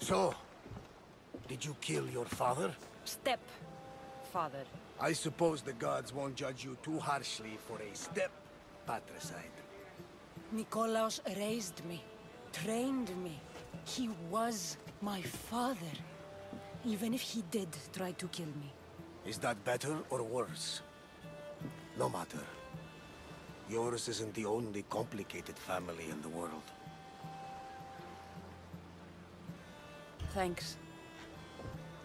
So, did you kill your father? Step-father. I suppose the gods won't judge you too harshly for a step-patricide. Nikolaos raised me, trained me. He was my father. Even if he did try to kill me. Is that better or worse? No matter. Yours isn't the only complicated family in the world. Thanks.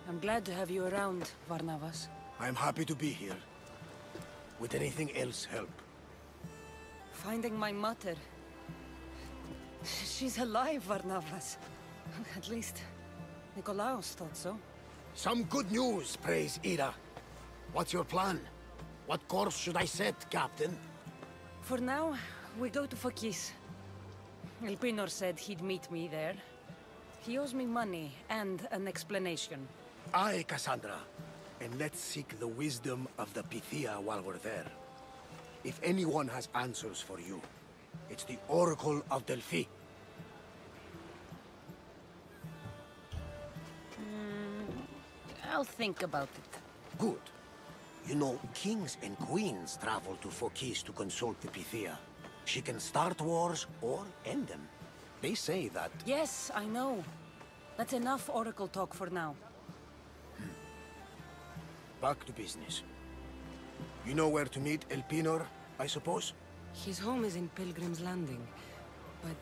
I'm glad to have you around, Varnavas. I'm happy to be here. Would anything else help? Finding my mother. She's alive, Varnavas. At least, Nikolaos thought so. Some good news, praise Ira. What's your plan? What course should I set, Captain? For now, we go to Phokis. Elpinor said he'd meet me there. He owes me money and an explanation. Aye, Kassandra. And let's seek the wisdom of the Pythia while we're there. If anyone has answers for you, it's the Oracle of Delphi. I'll think about it. Good. You know, kings and queens travel to Phokis to consult the Pythia. She can start wars or end them. They say that... Yes, I know. That's enough Oracle talk for now. Back to business. You know where to meet Elpinor, I suppose? His home is in Pilgrim's Landing, but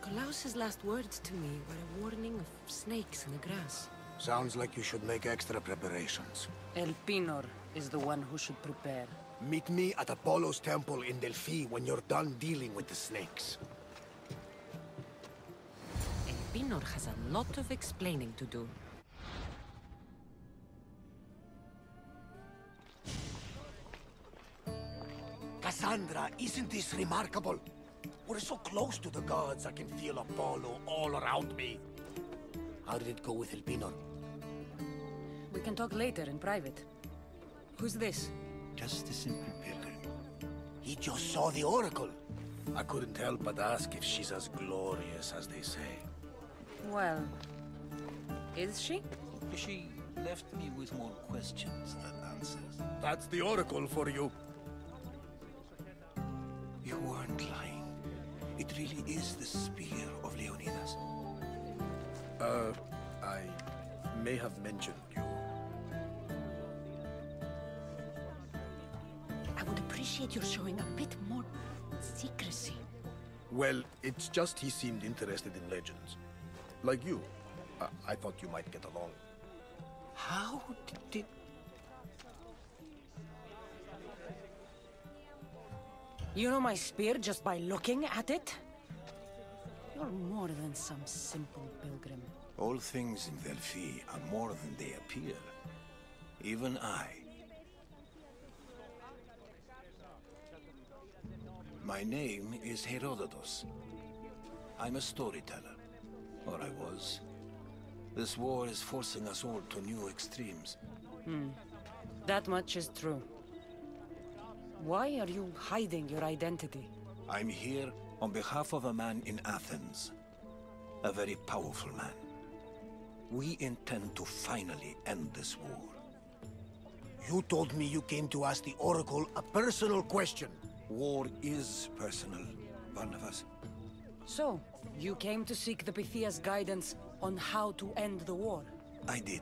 Nikolaos' last words to me were a warning of snakes in the grass. Sounds like you should make extra preparations. Elpinor is the one who should prepare. Meet me at Apollo's temple in Delphi when you're done dealing with the snakes. Elpinor has a lot of explaining to do. Kassandra, isn't this remarkable? We're so close to the gods, I can feel Apollo all around me. How did it go with Elpinor? We can talk later in private. Who's this? Just a simple pilgrim. He just saw the Oracle. I couldn't help but ask if she's as glorious as they say. Well, is she? She left me with more questions than answers. That's the Oracle for you. You weren't lying. It really is the spear of Leonidas. I may have mentioned you. I would appreciate your showing a bit more secrecy. Well, it's just he seemed interested in legends. Like you. I thought you might get along. How did... You know my spear just by looking at it? You're more than some simple pilgrim. All things in Delphi are more than they appear. Even I. My name is Herodotus. I'm a storyteller. Or I was. This war is forcing us all to new extremes. That much is true. Why are you hiding your identity? I'm here on behalf of a man in Athens. A very powerful man. We intend to finally end this war. You told me you came to ask the Oracle a personal question. War is personal, Barnabas. So, you came to seek the Pythia's guidance on how to end the war? I did.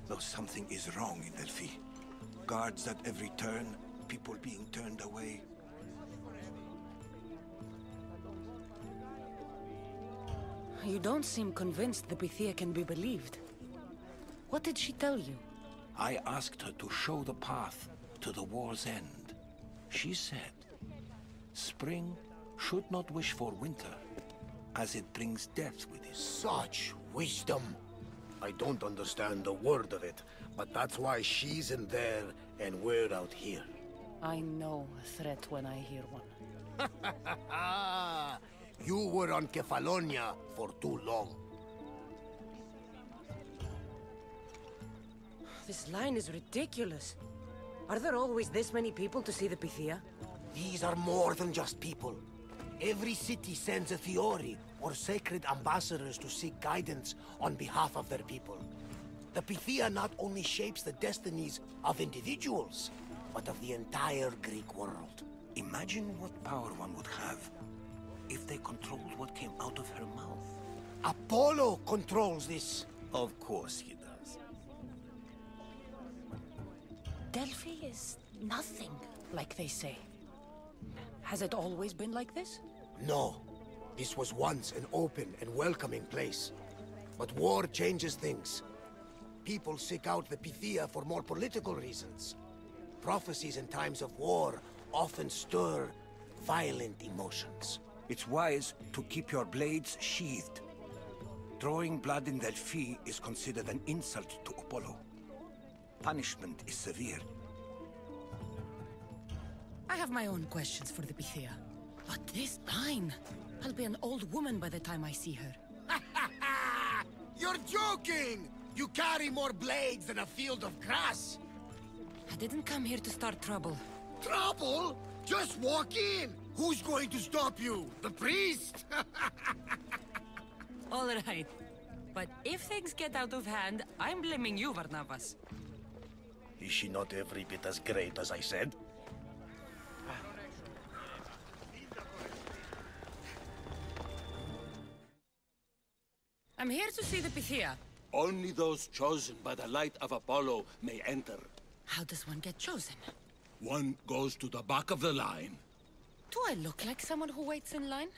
Though something is wrong in Delphi. Guards at every turn, people being turned away. You don't seem convinced the Pythia can be believed. What did she tell you? I asked her to show the path to the war's end. She said, spring should not wish for winter, as it brings death with it. Such wisdom. I don't understand a word of it, but that's why she's in there and we're out here. I know a threat when I hear one. You were on Kefalonia for too long. This line is ridiculous. Are there always this many people to see the Pythia? These are more than just people. Every city sends a Fiori, or sacred ambassadors to seek guidance on behalf of their people. The Pythia not only shapes the destinies of individuals, but of the entire Greek world. Imagine what power one would have if they controlled what came out of her mouth. Apollo controls this. Of course he does. Delphi is nothing, like they say. Has it always been like this? No. This was once an open and welcoming place. But war changes things. People seek out the Pythia for more political reasons. Prophecies in times of war often stir violent emotions. It's wise to keep your blades sheathed. Drawing blood in Delphi is considered an insult to Apollo. Punishment is severe. I have my own questions for the Pythia. But this line, I'll be an old woman by the time I see her. You're joking! You carry more blades than a field of grass! I didn't come here to start trouble. Trouble? Just walk in! Who's going to stop you? The priest? All right. But if things get out of hand, I'm blaming you, Varnavas. Is she not every bit as great as I said? I'm here to see the Pythia. Only those chosen by the light of Apollo may enter. How does one get chosen? One goes to the back of the line. Do I look like someone who waits in line?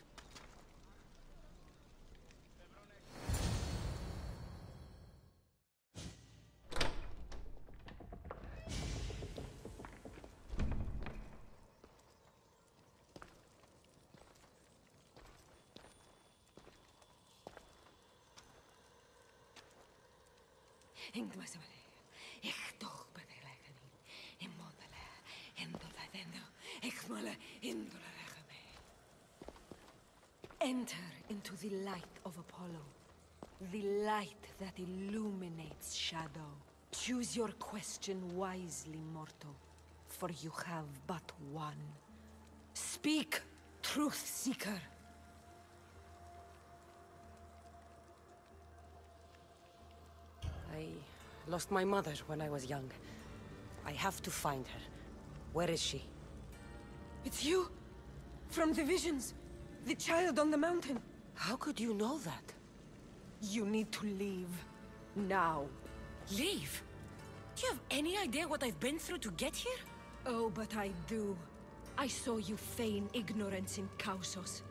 Enter into the light of Apollo, the light that illuminates shadow. Choose your question wisely, mortal, for you have but one. Speak, truth seeker. I lost my mother when I was young. I have to find her. Where is she? It's you! From the visions! The child on the mountain! How could you know that? You need to leave. Now. Leave? Do you have any idea what I've been through to get here? Oh, but I do. I saw you feign ignorance in Kosmos.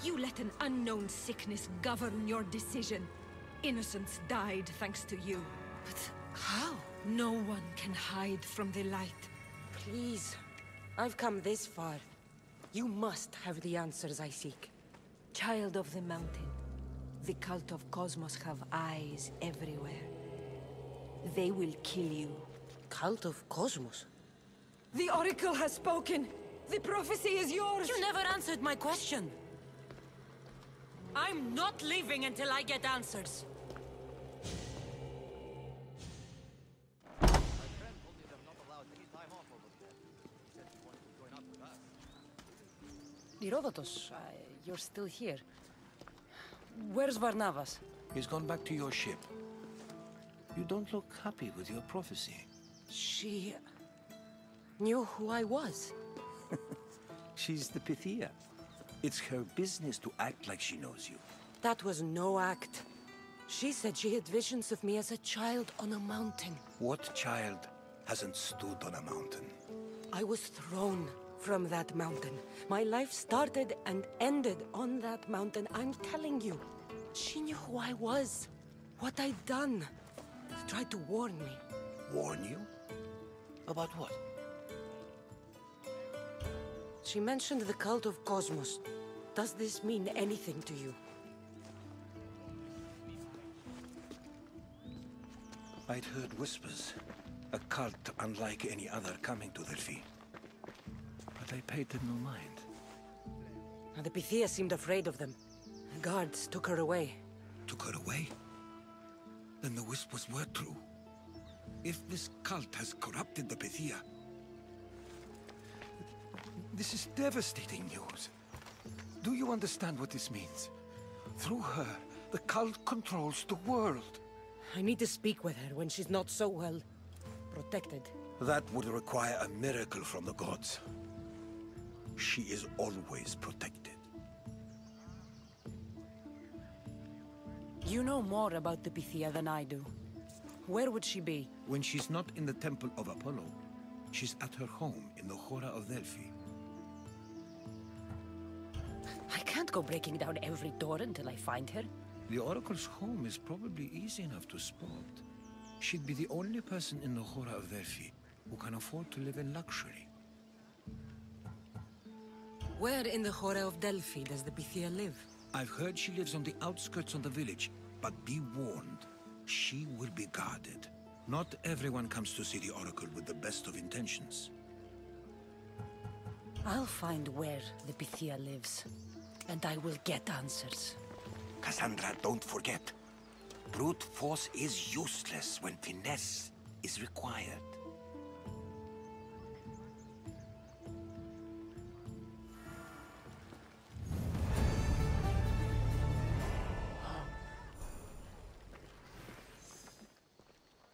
You let an unknown sickness govern your decision. Innocents died thanks to you. But how? No one can hide from the light. Please. I've come this far. You must have the answers I seek. Child of the mountain, the Cult of Kosmos have eyes everywhere. They will kill you. Cult of Kosmos? The Oracle has spoken! The prophecy is yours! You never answered my question! I'm not leaving until I get answers! Herodotus, you're still here. Where's Varnavas? He's gone back to your ship. You don't look happy with your prophecy. She knew who I was. She's the Pythia. It's her business to act like she knows you. That was no act. She said she had visions of me as a child on a mountain. What child hasn't stood on a mountain? I was thrown from that mountain. My life started and ended on that mountain. I'm telling you. She knew who I was, what I'd done. She tried to warn me. Warn you? About what? She mentioned the Cult of Kosmos. Does this mean anything to you? I'd heard whispers. A cult unlike any other coming to Delphi. But I paid them no mind. And the Pythia seemed afraid of them. The guards took her away. Took her away? Then the whispers were true. If this cult has corrupted the Pythia... This is devastating news. Do you understand what this means? Through her, the cult controls the world. I need to speak with her when she's not so well protected. That would require a miracle from the gods. She is always protected. You know more about the Pythia than I do. Where would she be? When she's not in the Temple of Apollo, she's at her home in the Oracle of Delphi. I can't go breaking down every door until I find her. The Oracle's home is probably easy enough to spot. She'd be the only person in the Oracle of Delphi who can afford to live in luxury. Where in the Oracle of Delphi does the Pythia live? I've heard she lives on the outskirts of the village, but be warned, she will be guarded. Not everyone comes to see the Oracle with the best of intentions. I'll find where the Pythia lives, and I will get answers. Kassandra, don't forget. Brute force is useless when finesse is required.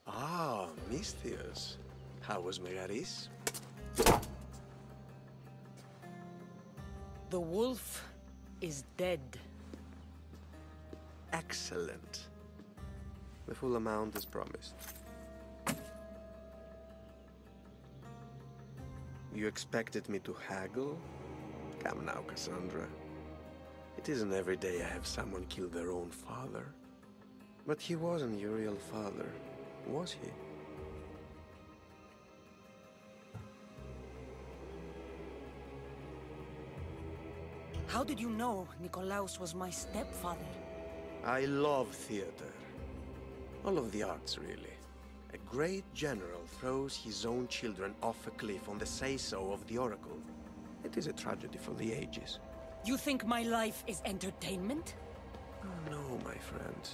Ah, Mystios. How was Megaris? The wolf is dead. Excellent. The full amount is promised. You expected me to haggle? Come now, Kassandra. It isn't every day I have someone kill their own father. But he wasn't your real father, was he? How did you know Nikolaos was my stepfather? I love theater. All of the arts, really. A great general throws his own children off a cliff on the say-so of the Oracle. It is a tragedy for the ages. You think my life is entertainment? Oh, no, my friend.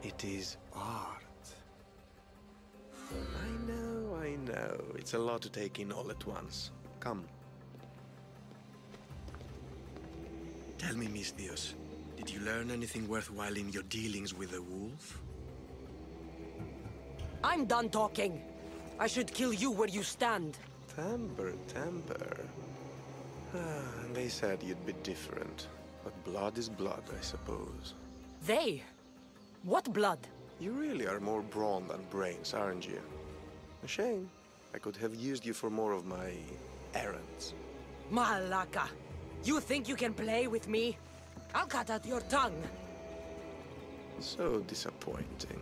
It is art. I know. It's a lot to take in all at once. Come. Tell me, Mystios, did you learn anything worthwhile in your dealings with the wolf? I'm done talking. I should kill you where you stand. Temper. And they said you'd be different. But blood is blood, I suppose. They? What blood? You really are more brawn than brains, aren't you? A shame. I could have used you for more of my errands. Malaka! You think you can play with me? I'll cut out your tongue. So disappointing.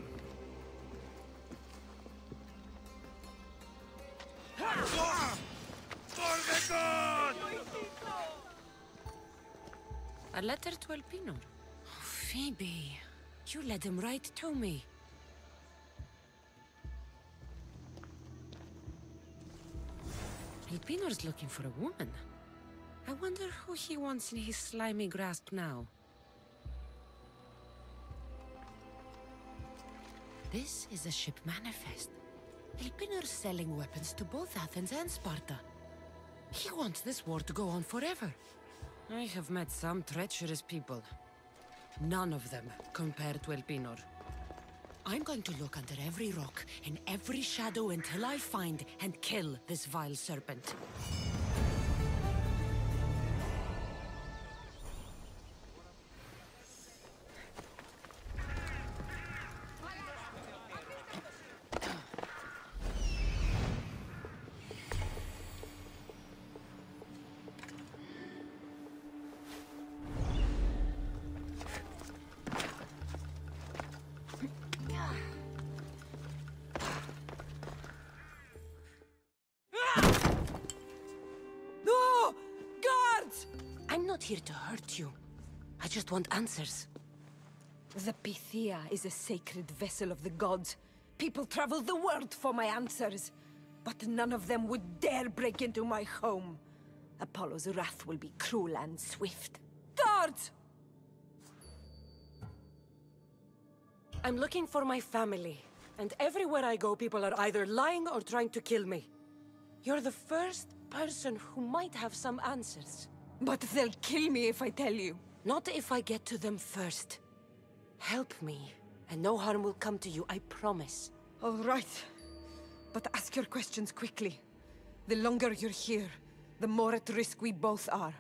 A letter to Elpinor. Oh, Phoebe, you led him right to me. Elpinor's looking for a woman. I wonder who he wants in his slimy grasp now. This is a ship manifest. Elpinor's selling weapons to both Athens and Sparta. He wants this war to go on forever. I have met some treacherous people. None of them compared to Elpinor. I'm going to look under every rock, in every shadow until I find and kill this vile serpent. I'm not here to hurt you. I just want answers. The Pythia is a sacred vessel of the gods. People travel the world for my answers. But none of them would dare break into my home. Apollo's wrath will be cruel and swift. Guards! I'm looking for my family. And everywhere I go, people are either lying or trying to kill me. You're the first person who might have some answers. But they'll kill me if I tell you. Not if I get to them first. Help me, and no harm will come to you, I promise. All right. But ask your questions quickly. The longer you're here, the more at risk we both are.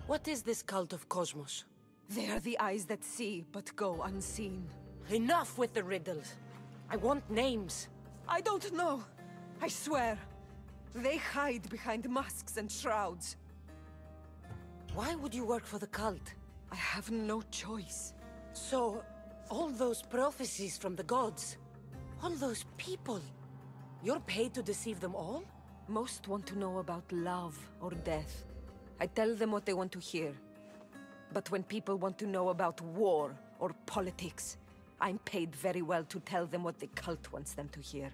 What is this Cult of Kosmos? They are the eyes that see, but go unseen. Enough with the riddles. I want names. I don't know. I swear. They hide behind masks and shrouds. Why would you work for the cult? I have no choice. So, all those prophecies from the gods, all those people, you're paid to deceive them all? Most want to know about love or death. I tell them what they want to hear. But when people want to know about war or politics, I'm paid very well to tell them what the cult wants them to hear.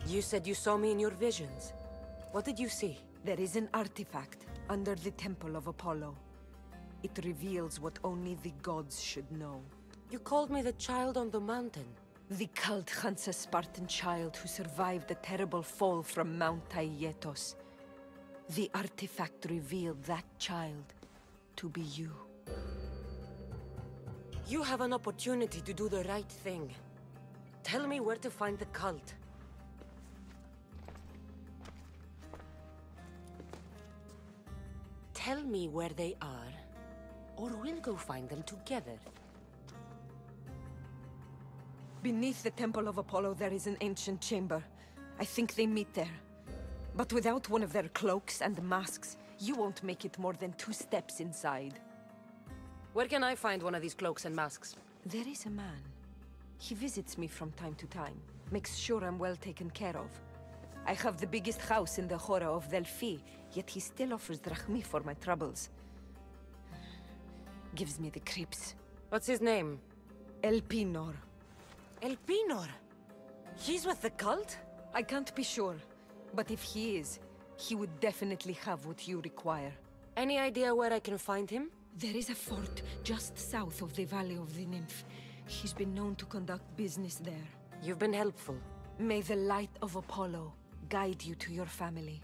You said you saw me in your visions. What did you see? There is an artifact under the Temple of Apollo. It reveals what only the gods should know. You called me the child on the mountain. The cult hunts a Spartan child who survived the terrible fall from Mount Aietos. The artifact revealed that child to be you. You have an opportunity to do the right thing. Tell me where to find the cult. Tell me where they are, or we'll go find them together. Beneath the Temple of Apollo there is an ancient chamber. I think they meet there. But without one of their cloaks and masks, you won't make it more than 2 steps inside. Where can I find one of these cloaks and masks? There is a man. He visits me from time to time, makes sure I'm well taken care of. I have the biggest house in the Oracle of Delphi, yet he still offers drachmi for my troubles. Gives me the creeps. What's his name? Elpinor. Elpinor? He's with the cult? I can't be sure, but if he is, he would definitely have what you require. Any idea where I can find him? There is a fort just south of the Valley of the Nymph. He's been known to conduct business there. You've been helpful. May the light of Apollo guide you to your family.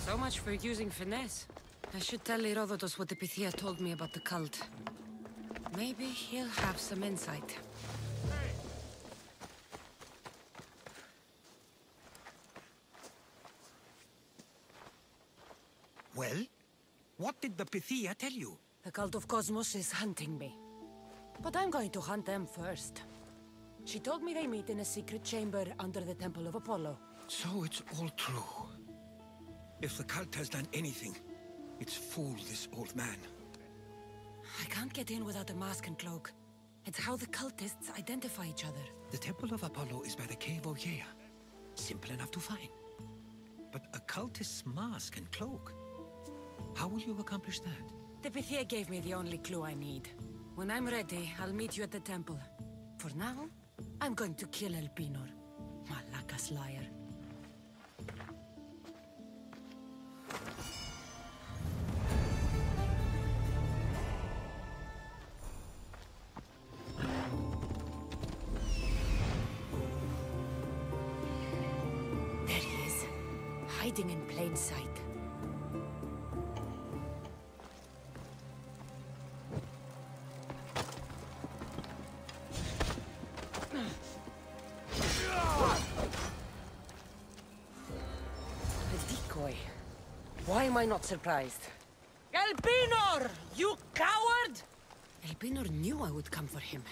So much for using finesse. I should tell Herodotus what the Pythia told me about the cult. Maybe he'll have some insight. Well? What did the Pythia tell you? The Cult of Kosmos is hunting me. But I'm going to hunt them first. She told me they meet in a secret chamber under the Temple of Apollo. So it's all true. If the cult has done anything, it's fooled this old man. I can't get in without a mask and cloak. It's how the cultists identify each other. The Temple of Apollo is by the Cave of Yea. Simple enough to find. But a cultist's mask and cloak? How will you accomplish that? The Pythia gave me the only clue I need. When I'm ready, I'll meet you at the temple. For now, I'm going to kill Elpinor. Malakas liar. There he is, hiding in plain sight. Why am I not surprised? Elpinor! You coward! Elpinor knew I would come for him.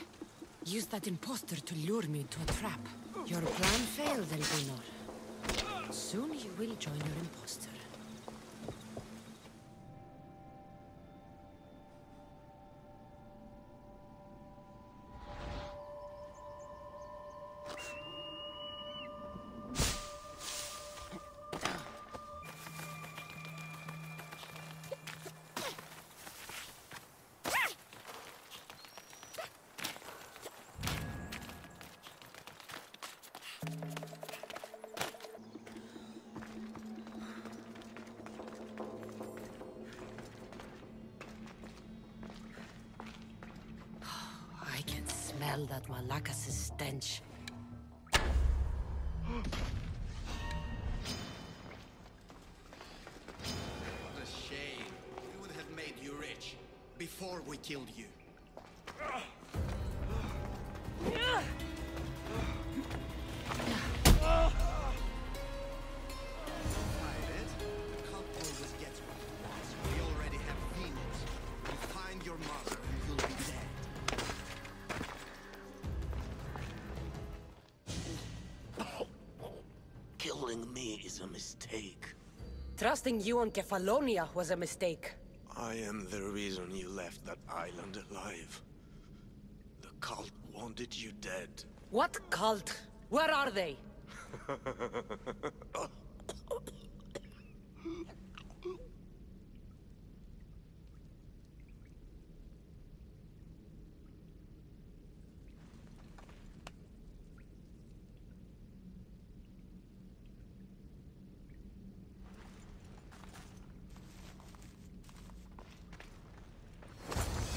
Used that imposter to lure me into a trap. Your plan failed, Elpinor. Soon you will join your imposter. smell that Malakas's stench. What a shame. We would have made you rich before we killed you. Cult always gets what he wants. We already have Venus. We'll find your mother and you'll be dead. Killing me is a mistake. Trusting you on Kefalonia was a mistake. I am the reason you left that island alive. The cult wanted you dead. What cult? Where are they?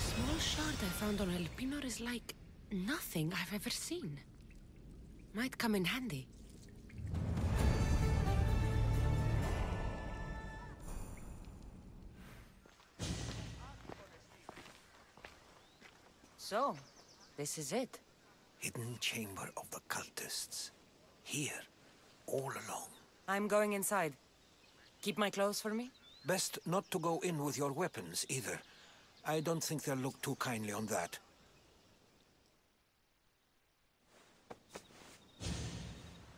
Small shard I found on Elpinor is like nothing I've ever seen. Might come in handy. So, this is it. Hidden chamber of the cultists. Here, all along. I'm going inside. Keep my clothes for me? Best not to go in with your weapons, either. I don't think they'll look too kindly on that.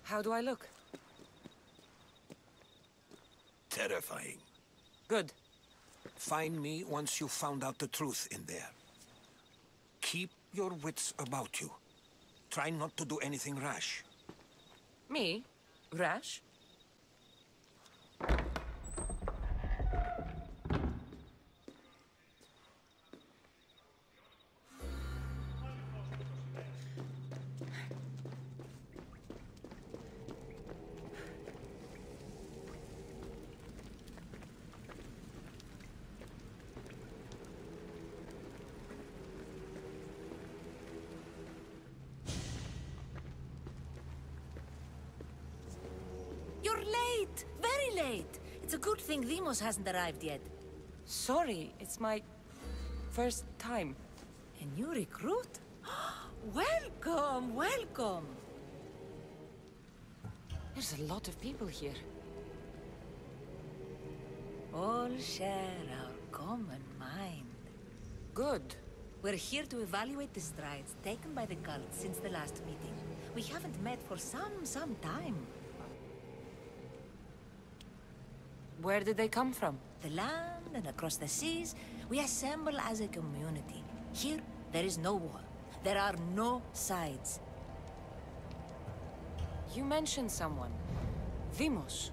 How do I look? Terrifying. Good. Find me once you've found out the truth in there. Keep your wits about you. Try not to do anything rash. Me? Rash? You're late! Very late! It's a good thing Demos hasn't arrived yet. Sorry, it's my first time. A new recruit? Welcome, welcome! There's a lot of people here. All share our common mind. Good. We're here to evaluate the strides taken by the cult since the last meeting. We haven't met for some time. Where did they come from? The land and across the seas, we assemble as a community. Here, there is no war. There are no sides. You mentioned someone. Vimos.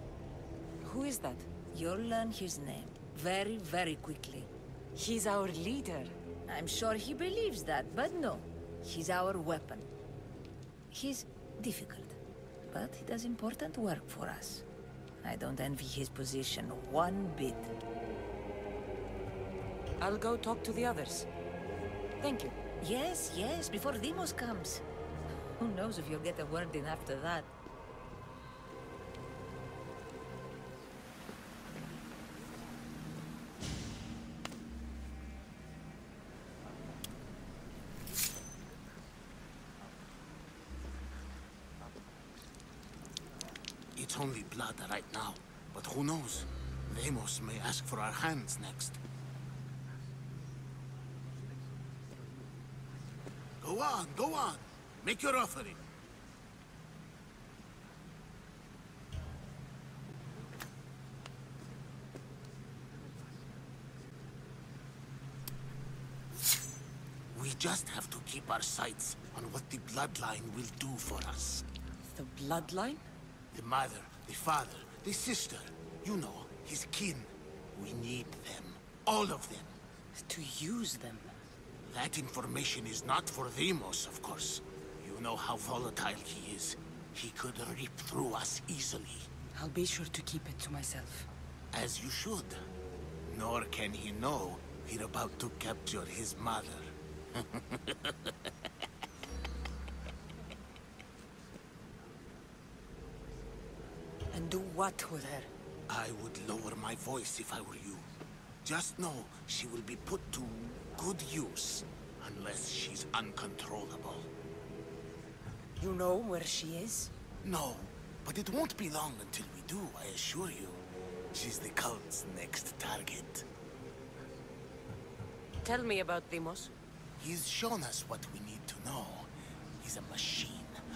Who is that? You'll learn his name very, very quickly. He's our leader. I'm sure he believes that, but no. He's our weapon. He's difficult, but he does important work for us. I don't envy his position one bit. I'll go talk to the others. Thank you. Yes, yes, before Demos comes. Who knows if you'll get a word in after that. It's only blood right now, but who knows? Demos may ask for our hands next. Go on, go on. Make your offering. We just have to keep our sights on what the bloodline will do for us. The bloodline? The mother, the father, the sister, you know, his kin. We need them. All of them. To use them. That information is not for Demos, of course. You know how volatile he is. He could rip through us easily. I'll be sure to keep it to myself. As you should. Nor can he know we're about to capture his mother. What with her? I would lower my voice if I were you. Just know she will be put to good use, unless she's uncontrollable. You know where she is? No, but it won't be long until we do, I assure you. She's the cult's next target. Tell me about Deimos. He's shown us what we need to know. He's a machine,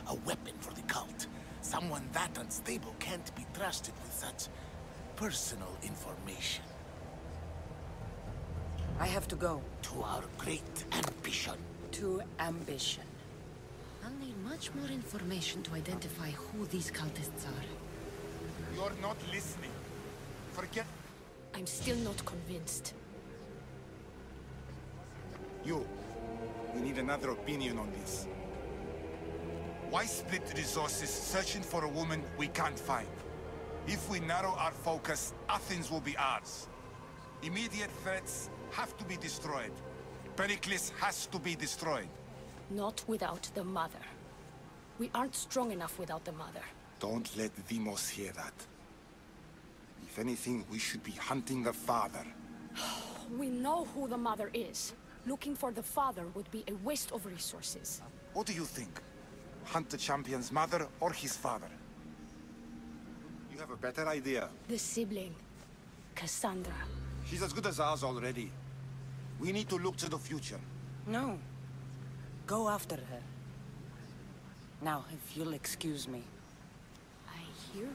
a weapon for the cult. Someone that unstable can't be trusted with such personal information. I have to go. To our great ambition. To ambition. I'll need much more information to identify who these cultists are. You're not listening. Forget... I'm still not convinced. You. We need another opinion on this. Why split resources searching for a woman we can't find? If we narrow our focus, Athens will be ours. Immediate threats have to be destroyed. Pericles has to be destroyed. Not without the mother. We aren't strong enough without the mother. Don't let Deimos hear that. If anything, we should be hunting the father. We know who the mother is. Looking for the father would be a waste of resources. What do you think? Hunt the champion's mother or his father? You have a better idea. The sibling, Kassandra. She's as good as ours already. We need to look to the future. No. Go after her. Now, if you'll excuse me. I hear you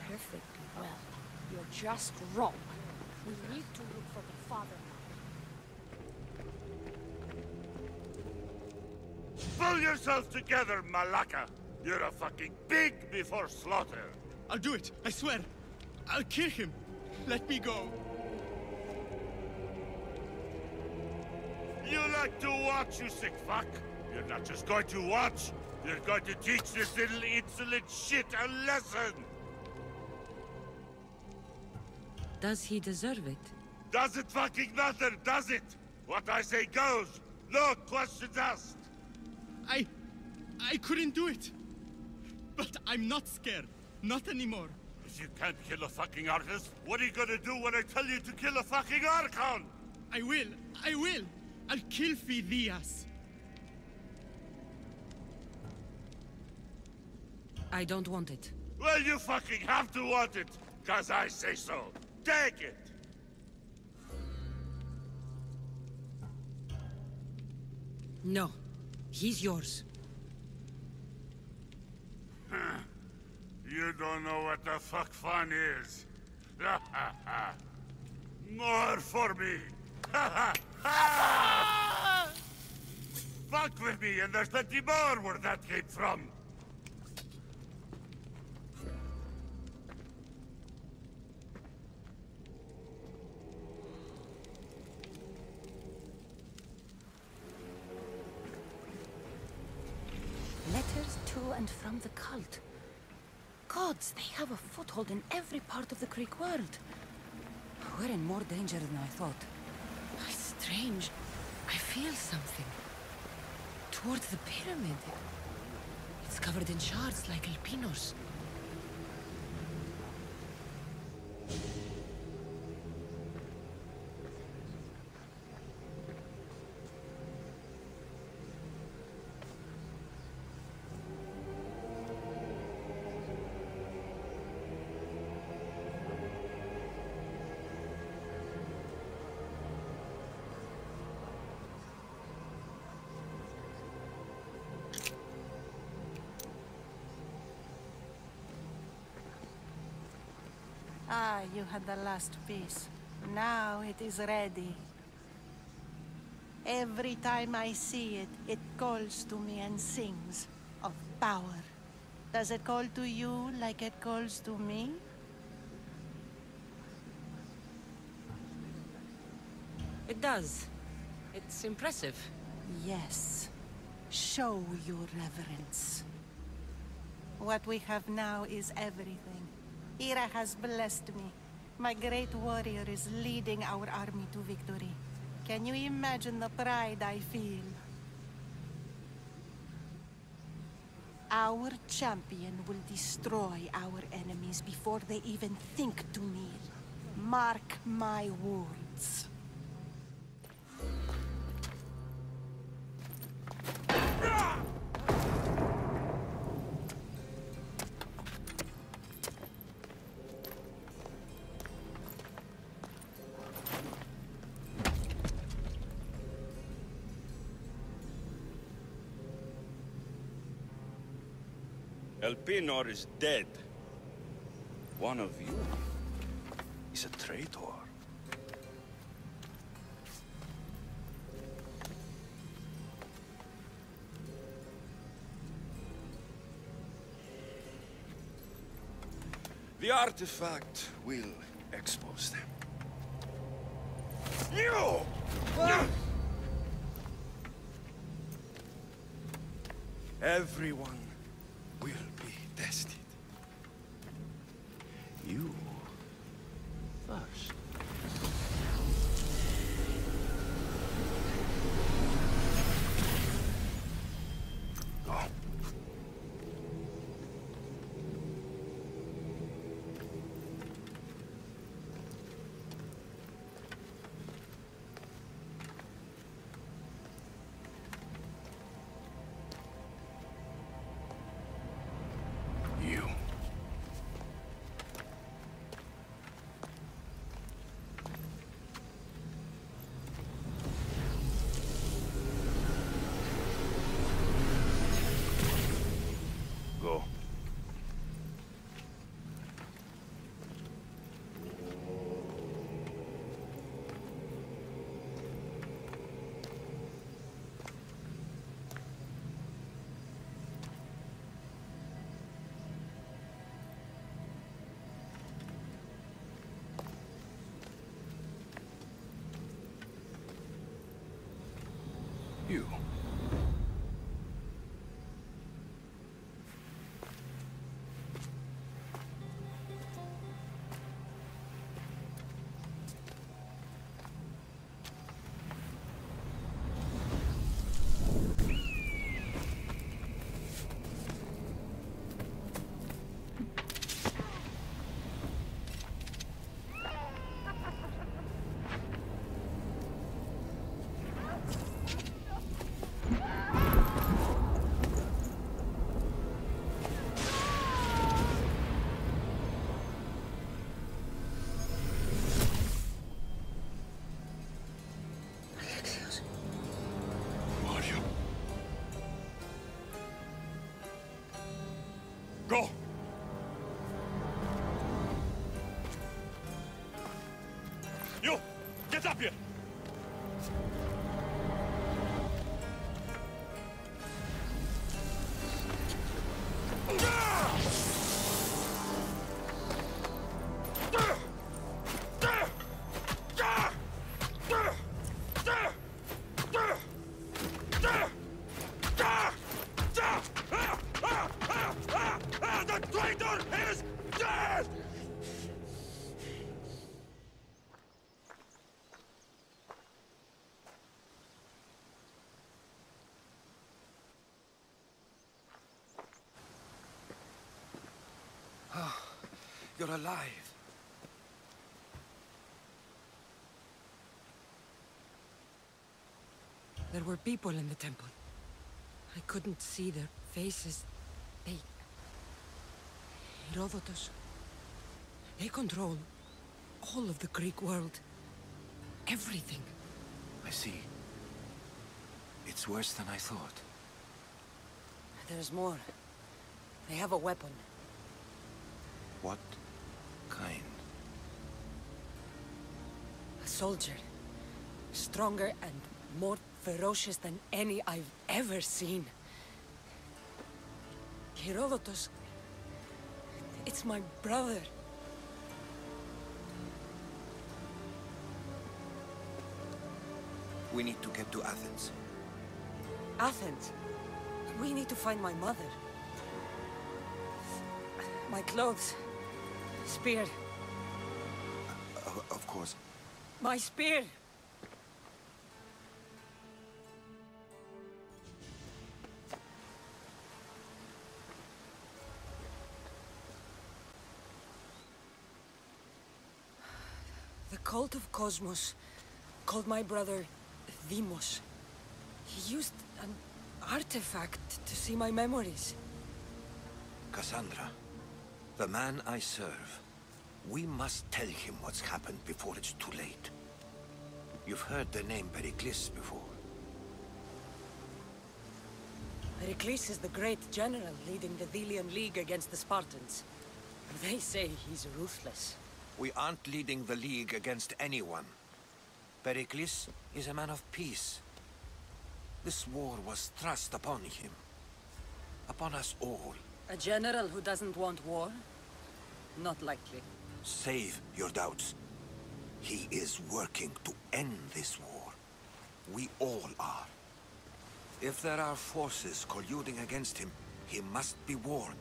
perfectly well. You're just wrong. We need to look for the father now. Pull yourself together, Malaka! You're a fucking pig before slaughter! I'll do it, I swear! I'll kill him! Let me go! You like to watch, you sick fuck! You're not just going to watch, you're going to teach this little insolent shit a lesson! Does he deserve it? Does it fucking matter, does it? What I say goes! No questions asked! I couldn't do it! But I'm not scared. Not anymore. If you can't kill a fucking artist, what are you gonna do when I tell you to kill a fucking Archon? I will! I'll kill Phidias! I don't want it. Well, you fucking have to want it, 'cause I say so. Take it! No. He's yours. You don't know what the fuck fun is. More for me. Fuck with me, and there's plenty more where that came from. Letters to and from the cult. Gods, they have a foothold in every part of the Greek world. We're in more danger than I thought. Strange. I feel something. Towards the pyramid. It's covered in shards like Alpinos. Ah, you had the last piece. Now it is ready. Every time I see it, it calls to me and sings of power. Does it call to you like it calls to me? It does. It's impressive. Yes. Show your reverence. What we have now is everything. Ira has blessed me. My great warrior is leading our army to victory. Can you imagine the pride I feel? Our champion will destroy our enemies before they even think to kneel. Mark my words. Elpenor is dead. One of you is a traitor. The artifact will expose them. You! Everyone will be tested. You first. Go. You. Go. You. Go! You! Get up here! The traitor is dead! You're alive. There were people in the temple. I couldn't see their faces. They... Herodotus. They control all of the Greek world. Everything. I see. It's worse than I thought. There's more. They have a weapon. What kind? A soldier. Stronger and more ferocious than any I've ever seen. Herodotus... It's my brother. We need to get to Athens. Athens? We need to find my mother. My clothes. Spear. Of course. My spear! The Cult of Kosmos called my brother Deimos. He used an artifact to see my memories. Kassandra, the man I serve, we must tell him what's happened before it's too late. You've heard the name Pericles before. Pericles is the great general leading the Delian League against the Spartans. They say he's ruthless. We aren't leading the League against anyone. Pericles is a man of peace. This war was thrust upon him. Upon us all. A general who doesn't want war? Not likely. Save your doubts. He is working to end this war. We all are. If there are forces colluding against him, he must be warned.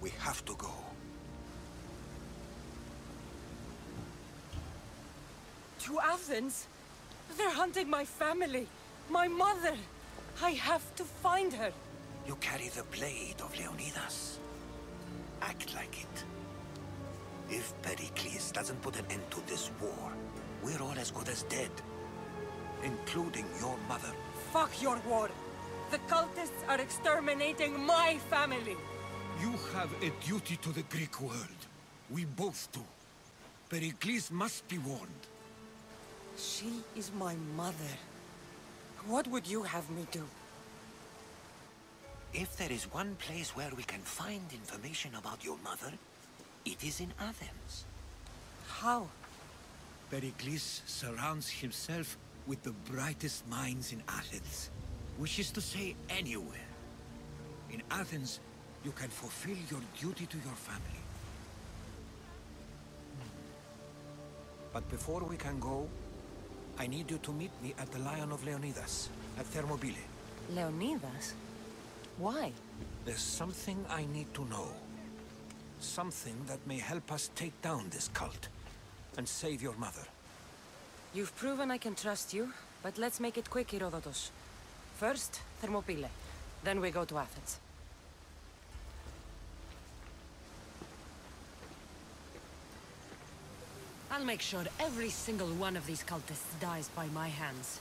We have to go. To Athens? They're hunting my family, my mother. I have to find her. You carry the blade of Leonidas. Act like it. If Pericles doesn't put an end to this war, we're all as good as dead. Including your mother. Fuck your war. The cultists are exterminating my family. You have a duty to the Greek world. We both do. Pericles must be warned. She is my mother. What would you have me do? If there is one place where we can find information about your mother, it is in Athens. How? Pericles surrounds himself with the brightest minds in Athens. Which is to say, anywhere. In Athens, you can fulfill your duty to your family. But before we can go, I need you to meet me at the Lion of Leonidas, at Thermopylae. Leonidas? Why? There's something I need to know. Something that may help us take down this cult, and save your mother. You've proven I can trust you, but let's make it quick, Herodotus. First, Thermopylae. Then we go to Athens. I'll make sure every single one of these cultists dies by my hands.